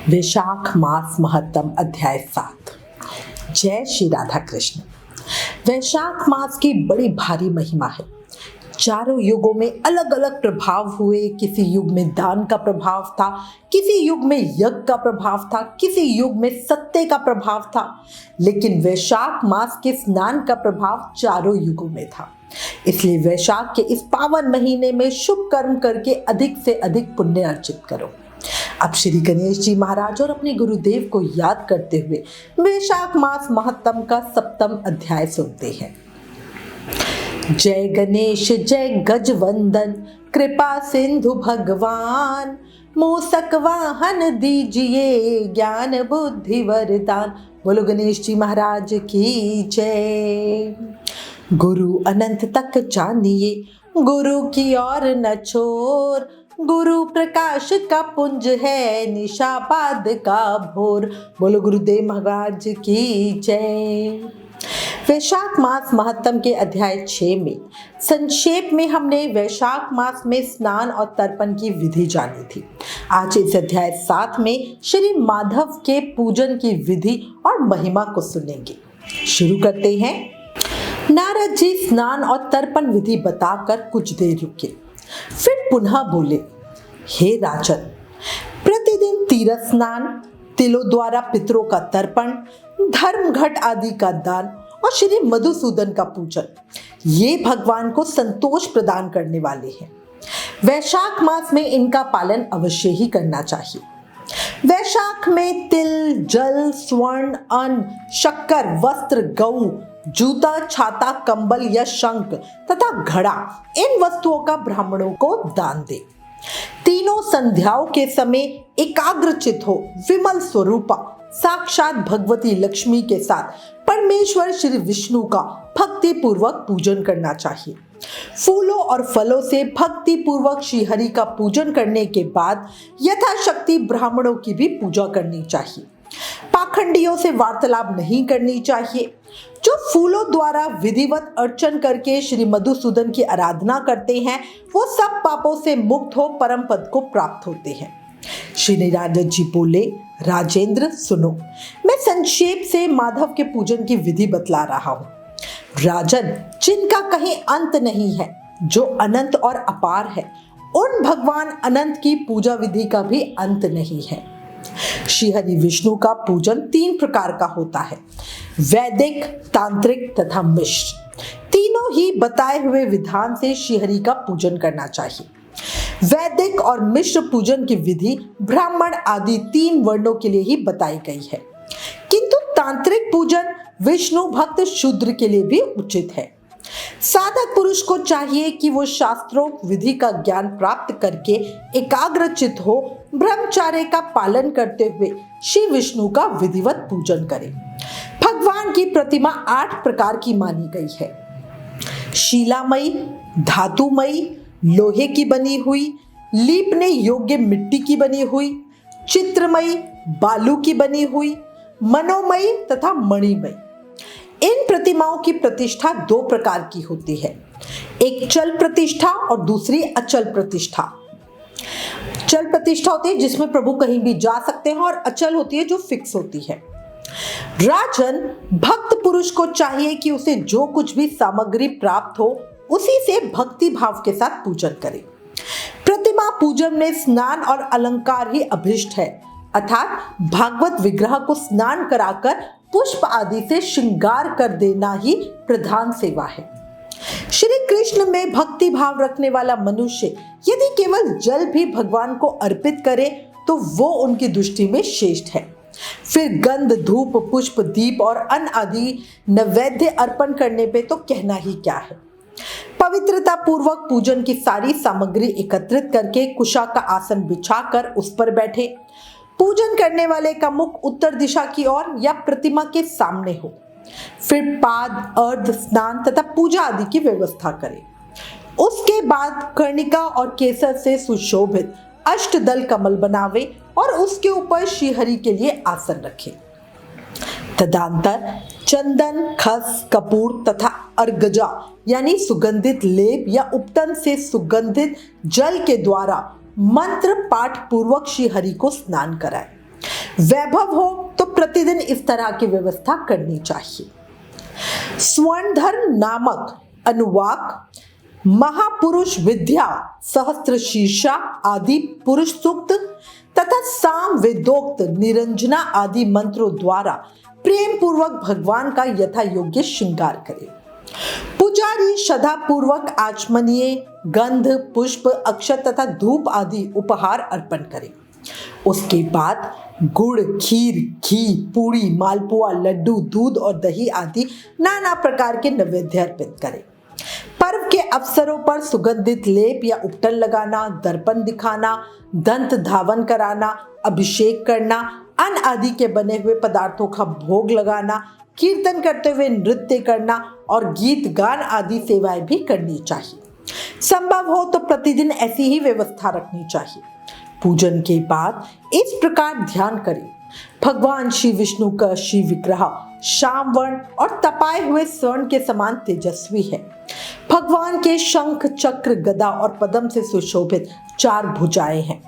वैशाख मास महत्तम अध्याय 7। जय श्री राधा कृष्ण। वैशाख मास की बड़ी भारी महिमा है। चारों युगों में अलग अलग प्रभाव हुए। किसी युग में दान का प्रभाव था, किसी युग में यज्ञ का प्रभाव था, किसी युग में सत्य का प्रभाव था, लेकिन वैशाख मास के स्नान का प्रभाव चारों युगों में था। इसलिए वैशाख के इस पावन महीने में शुभ कर्म करके अधिक से अधिक पुण्य अर्जित करो। अब श्री गणेश जी महाराज और अपने गुरुदेव को याद करते हुए वैशाख मास महत्तम का 7वां अध्याय सुनते हैं। जय गणेश जय गजवंदन, कृपा सिंधु भगवान, मूसक वाहन दीजिए, ज्ञान बुद्धि वरदान। बोलो गणेश जी महाराज की जय। गुरु अनंत तक जानिए, गुरु की ओर न छोर, गुरु प्रकाश का पुंज है, निशाबाद का भोर। बोलो गुरुदेव महाराज की जय। वैशाख मास महत्तम के अध्याय 6 में संक्षेप में हमने वैशाख मास में स्नान और तर्पण की विधि जानी थी। आज इस अध्याय 7 में श्री माधव के पूजन की विधि और महिमा को सुनेंगे। शुरू करते हैं। नारद जी स्नान और तर्पण विधि बताकर कुछ देर रुके, फिर पुनः बोले, हे राजन, प्रतिदिन तीर्थ स्नान, तिलों द्वारा पितरों का तर्पण, धर्म घट आदि का दान और श्री मधुसूदन का पूजन, ये भगवान को संतोष प्रदान करने वाले हैं। वैशाख मास में इनका पालन अवश्य ही करना चाहिए। वैशाख में तिल, जल, स्वर्ण, अन्न, शक्कर, वस्त्र, गऊ, जूता, छाता, कंबल या शंख तथा घड़ा, इन वस्तुओं का ब्राह्मणों को दान दे। तीनों संध्याओं के समय एकाग्रचित हो विमल स्वरूपा साक्षात भगवती लक्ष्मी के साथ परमेश्वर श्री विष्णु का भक्ति पूर्वक पूजन करना चाहिए। फूलों और फलों से भक्ति पूर्वक श्री हरि का पूजन करने के बाद यथाशक्ति ब्राह्मणों की भी पूजा करनी चाहिए। पाखंडियों से वार्तालाप नहीं करनी चाहिए। जो फूलों द्वारा विधिवत अर्चन करके श्री मधुसूदन की आराधना करते हैं, वो सब पापों से मुक्त हो परम पद को प्राप्त होते हैं। श्री नारद जी बोले, राजेंद्र सुनो, मैं संक्षेप से माधव के पूजन की विधि बतला रहा हूँ। राजन, जिनका कहीं अंत नहीं है, जो अनंत और अपार है, उन भगवान अनंत की पूजा विधि का भी अंत नहीं है। श्री हरि विष्णु का पूजन 3 प्रकार का होता है, वैदिक, तांत्रिक तथा मिश्र। तीनों ही बताए हुए विधान से श्री हरि का पूजन करना चाहिए। वैदिक और मिश्र पूजन की विधि ब्राह्मण आदि 3 वर्णों के लिए ही बताई गई है, किंतु तांत्रिक पूजन विष्णु भक्त शूद्र के लिए भी उचित है। साधक पुरुष को चाहिए कि वो शास्त्रों विधि का ज्ञान प्राप्त करके एकाग्रचित हो ब्रह्मचर्य का पालन करते हुए श्री विष्णु का विधिवत पूजन करे। भगवान की प्रतिमा 8 प्रकार की मानी गई है। शीलामयी, धातुमयी, लोहे की बनी हुई, लीपने योग्य मिट्टी की बनी हुई, चित्रमयी, बालू की बनी हुई, मनोमयी तथा मणिमयी। इन प्रतिमाओं की प्रतिष्ठा 2 प्रकार की होती है, एक चल प्रतिष्ठा और दूसरी अचल प्रतिष्ठा। चल प्रतिष्ठा होती है जिसमें प्रभु कहीं भी जा सकते हैं, और अचल होती है जो फिक्स होती है। राजन, भक्त पुरुष को चाहिए कि उसे जो कुछ भी सामग्री प्राप्त हो उसी से भक्ति भाव के साथ पूजन करे। प्रतिमा पूजन में स्नान और अलंकार ही अभिष्ट है, अर्थात भागवत विग्रह को स्नान कराकर पुष्प आदि से श्रृंगार कर देना ही प्रधान सेवा है। श्री कृष्ण में भक्ति भाव रखने वाला मनुष्य यदि केवल जल भी भगवान को अर्पित करे तो वो उनकी दृष्टि में श्रेष्ठ है। फिर गंध, धूप, पुष्प, दीप और अन्न आदि नैवेद्य अर्पण करने पे तो कहना ही क्या है। पवित्रता पूर्वक पूजन की सारी सामग्री एकत्रित करके कुशा का आसन बिछाकर उस पर बैठे। पूजन करने वाले का मुख उत्तर दिशा की ओर या प्रतिमा के सामने हो। फिर पाद, अर्ध, स्नान तथा पूजा आदि की व्यवस्था करें। उसके बाद कर्णिका और केसर से सुशोभित अष्टदल कमल बनावे और उसके ऊपर श्री हरि के लिए आसन रखे। तदंतर चंदन, खस, कपूर तथा अर्गजा यानी सुगंधित लेप या उपटन से सुगंधित जल के द्वारा मंत्र पाठ पूर्वक श्री हरि को स्नान कराए। वैभव हो तो प्रतिदिन इस तरह की व्यवस्था करनी चाहिए। स्वर्णधर नामक अनुवाक, महापुरुष विद्या, सहस्त्र शीर्षा आदि पुरुष सूक्त तथा साम वेदोक्त निरंजना आदि मंत्रों द्वारा प्रेम पूर्वक भगवान का यथा योग्य श्रृंगार करे। पुजारी श्रद्धा पूर्वक आचमनीय गंध, पुष्प, अक्षत तथा धूप आदि उपहार अर्पण करे। उसके बाद गुड़, खीर, घी, पूरी, मालपुआ, लड्डू, दूध और दही आदि नाना प्रकार के नैवेद्य अर्पित करे। पर्व के अवसरों पर सुगंधित लेप या उपटन लगाना, दर्पण दिखाना, दंत धावन कराना, अभिषेक करना, अन्न आदि के बने हुए पदार्थों का भोग लगाना, कीर्तन करते हुए नृत्य करना और गीत गान आदि सेवाएं भी करनी चाहिए। संभव हो तो प्रतिदिन ऐसी ही व्यवस्था रखनी चाहिए। पूजन के बाद इस प्रकार ध्यान करें, भगवान श्री विष्णु का श्री विग्रह श्याम वर्ण और तपाए हुए स्वर्ण के समान तेजस्वी है। भगवान के शंख, चक्र, गदा और पद्म से सुशोभित 4 भुजाएं हैं।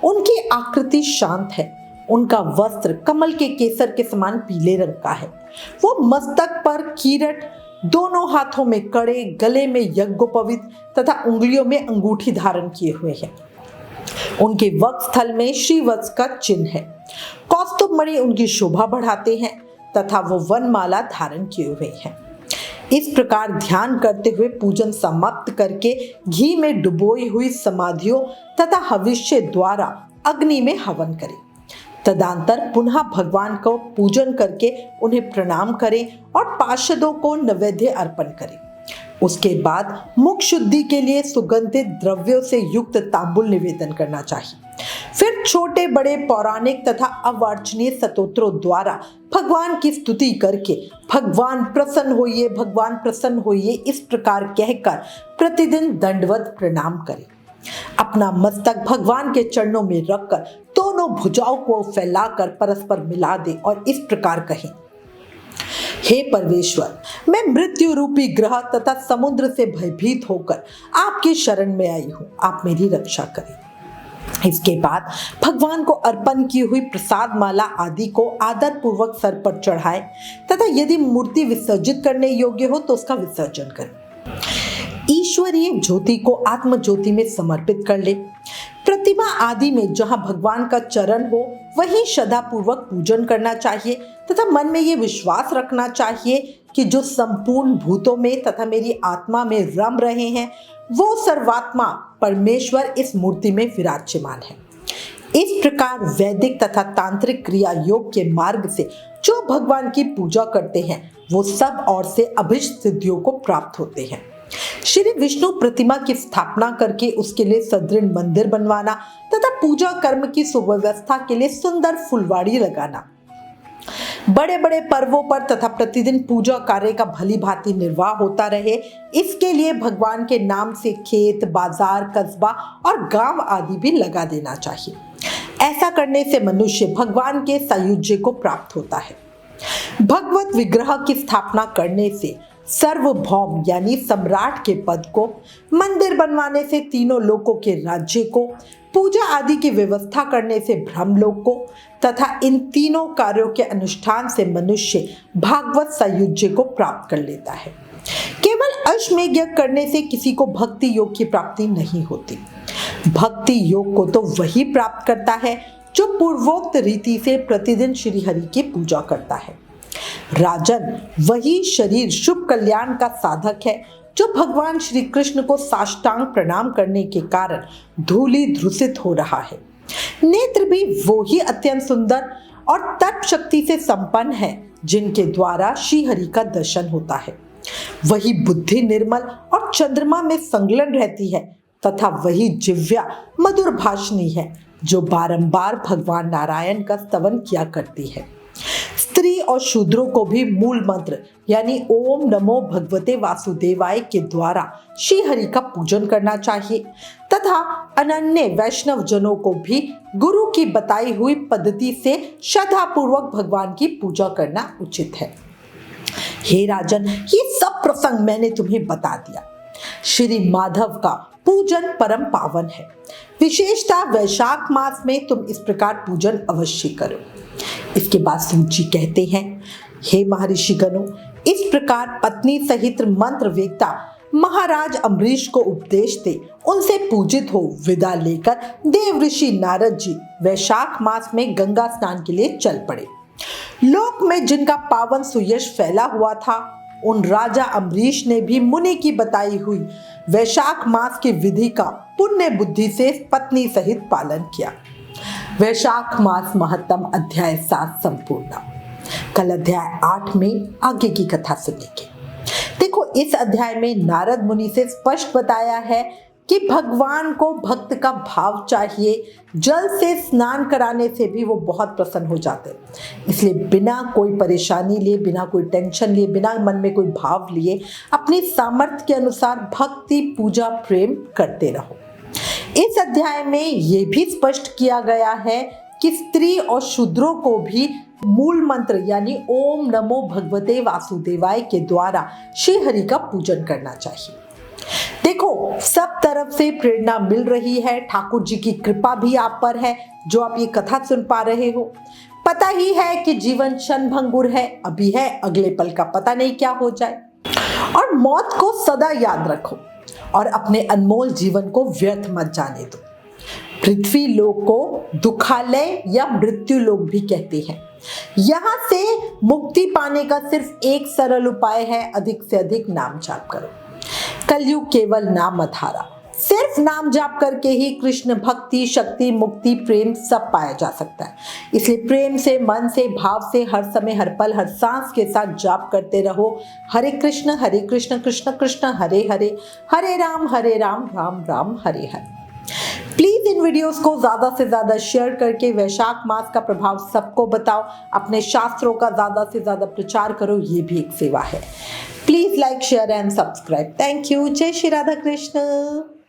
उनकी आकृति शांत है। उनका वस्त्र कमल के केसर के समान पीले रंग का है। वो मस्तक पर किरीट, दोनों हाथों में कड़े, गले में यज्ञोपवीत तथा उंगलियों में अंगूठी धारण किए हुए हैं। उनके वक्षस्थल में श्रीवत्स का चिन्ह है। कौस्तुभ मणि उनकी शोभा बढ़ाते हैं तथा वो वनमाला धारण किए हुए हैं। इस प्रकार ध्यान करते हुए पूजन समाप्त करके घी में डुबोई हुई समाधियों तथा हविष्य द्वारा अग्नि में हवन करें। तदंतर पुनः भगवान को पूजन करके उन्हें प्रणाम करें और पार्षदों को नैवेद्य अर्पण करें। उसके बाद मुख शुद्धि के लिए सुगंधित द्रव्यों से युक्त तांबुल निवेदन करना चाहिए। फिर छोटे बड़े पौराणिक तथा अवार्चनीय स्तोत्रों द्वारा भगवान की स्तुति करके भगवान प्रसन्न होइए, भगवान प्रसन्न होइए इस प्रकार कहकर प्रतिदिन दंडवत प्रणाम करें। अपना मस्तक भगवान के चरणों में रखकर दोनों भुजाओं को फैलाकर परस्पर मिला दे और इस प्रकार कहें, हे परमेश्वर, मैं मृत्यु रूपी ग्रह तथा समुद्र से भयभीत होकर आपकी शरण में आई हूँ, आप मेरी रक्षा करें। इसके बाद भगवान को अर्पण की हुई प्रसाद माला आदि को आदर पूर्वक सर पर चढ़ाएं तथा यदि मूर्ति विसर्जित करने योग्य हो तो उसका विसर्जन करें। ईश्वरीय ज्योति को आत्म ज्योति में समर्पित कर ले। प्रतिमा आदि में जहां भगवान का चरण हो वहीं श्रद्धा पूर्वक पूजन करना चाहिए तथा मन में ये विश्वास रखना चाहिए कि जो संपूर्ण भूतों में तथा मेरी आत्मा में रम रहे हैं वो सर्वात्मा परमेश्वर इस मूर्ति में विराजमान है। इस प्रकार वैदिक तथा तांत्रिक क्रिया योग के मार्ग से जो भगवान की पूजा करते हैं वो सब और से अभिष्ट सिद्धियों को प्राप्त होते हैं। श्री विष्णु प्रतिमा की स्थापना करके उसके लिए सुदृढ़ मंदिर बनवाना तथा पूजा कर्म की सुव्यवस्था के लिए सुंदर फुलवाड़ी लगाना, बड़े बड़े पर्वों पर तथा प्रतिदिन पूजा कार्य का भली भांति निर्वाह होता रहे, इसके लिए भगवान के नाम से खेत, बाजार, कस्बा और गांव आदि भी लगा देना चाहिए। ऐसा करने से मनुष्य भगवान के सायुज्य को प्राप्त होता है। भगवत विग्रह की स्थापना करने से सर्वभौम यानी सम्राट के पद को, मंदिर बनवाने से तीनों लोकों के राज्य को, पूजा आदि की व्यवस्था करने से ब्रह्मलोक को तथा इन तीनों कार्यों के अनुष्ठान से मनुष्य भागवत सायुज्य को प्राप्त कर लेता है। केवल अश्वमेध यज्ञ करने से किसी को भक्ति योग की प्राप्ति नहीं होती। भक्ति योग को तो वही प्राप्त करता है जो पूर्वोक्त रीति से प्रतिदिन श्री हरि की पूजा करता है। राजन, वही शरीर शुभ कल्याण का साधक है जो भगवान श्री कृष्ण को साष्टांग प्रणाम करने के कारण धूलि धूसित हो रहा है। नेत्र भी वो ही अत्यंत सुंदर और तप शक्ति से संपन्न है जिनके द्वारा श्री हरि का दर्शन होता है। वही बुद्धि निर्मल और चंद्रमा में संलग्न रहती है तथा वही जिह्वा मधुर भाषणी है जो बारंबार भगवान नारायण का स्तवन किया करती है। स्त्री और शूद्रों को भी मूल मंत्र यानी ओम नमो भगवते वासुदेवाय के द्वारा श्री हरि का पूजन करना चाहिए तथा अनन्य वैष्णव जनों को भी गुरु की बताई हुई पद्धति से श्रद्धा पूर्वक भगवान की पूजा करना उचित है। हे राजन, ये सब प्रसंग मैंने तुम्हें बता दिया। श्री माधव का पूजन परम पावन है। विशेषतः वैशाख मास में तुम इस प्रकार पूजन अवश्य करो। इसके बाद सूत जी कहते हैं, हे महर्षि गणों, इस प्रकार पत्नी सहित मंत्र वेदता महाराज अम्बरीश को उपदेश दे उनसे पूजित हो विदा लेकर देव ऋषि नारद जी वैशाख मास में गंगा स्नान के लिए चल पड़े। लोक में जिनका पावन सुयश फैला हुआ था, उन राजा अम्बरीश ने भी मुनि की बताई हुई वैशाख मास की विधि का पुण्य बुद्धि से पत्नी सहित पालन किया। वैशाख मास महत्तम अध्याय 7 संपूर्ण। कल अध्याय 8 में आगे की कथा सुनेंगे। देखो, इस अध्याय में नारद मुनि से स्पष्ट बताया है कि भगवान को भक्त का भाव चाहिए। जल से स्नान कराने से भी वो बहुत प्रसन्न हो जाते हैं। इसलिए बिना कोई परेशानी लिए, बिना कोई टेंशन लिए, बिना मन में कोई भाव लिए अपनी सामर्थ्य के अनुसार भक्ति, पूजा, प्रेम करते रहो। इस अध्याय में ये भी स्पष्ट किया गया है कि स्त्री और शूद्रों को भी मूल मंत्र यानी ओम नमो भगवते वासुदेवाय के द्वारा श्री हरि का पूजन करना चाहिए। देखो, सब तरफ से प्रेरणा मिल रही है। ठाकुर जी की कृपा भी आप पर है जो आप ये कथा सुन पा रहे हो। पता ही है कि जीवन क्षणभंगुर है, अभी है, अगले पल का पता नहीं क्या हो जाए। और मौत को सदा याद रखो और अपने अनमोल जीवन को व्यर्थ मत जाने दो। पृथ्वी लोक को दुखालय या मृत्यु लोक भी कहते हैं। यहाँ से मुक्ति पाने का सिर्फ एक सरल उपाय है, अधिक से अधिक नाम जाप करो। कलयुग केवल नाम आधारा, सिर्फ नाम जाप करके ही कृष्ण भक्ति, शक्ति, मुक्ति, प्रेम सब पाया जा सकता है। इसलिए प्रेम से, मन से, भाव से हर समय, हर पल, हर सांस के साथ जाप करते रहो। हरे कृष्ण कृष्ण कृष्ण हरे हरे, हरे Ram Ram Ram Hare Hare. Please in videos को ज्यादा से ज्यादा शेयर करके वैशाख मास का प्रभाव सबको बताओ। अपने शास्त्रों का ज्यादा से ज्यादा प्रचार करो, ये भी एक सेवा है। Please like, share and subscribe. Thank you. जय श्री राधा कृष्ण।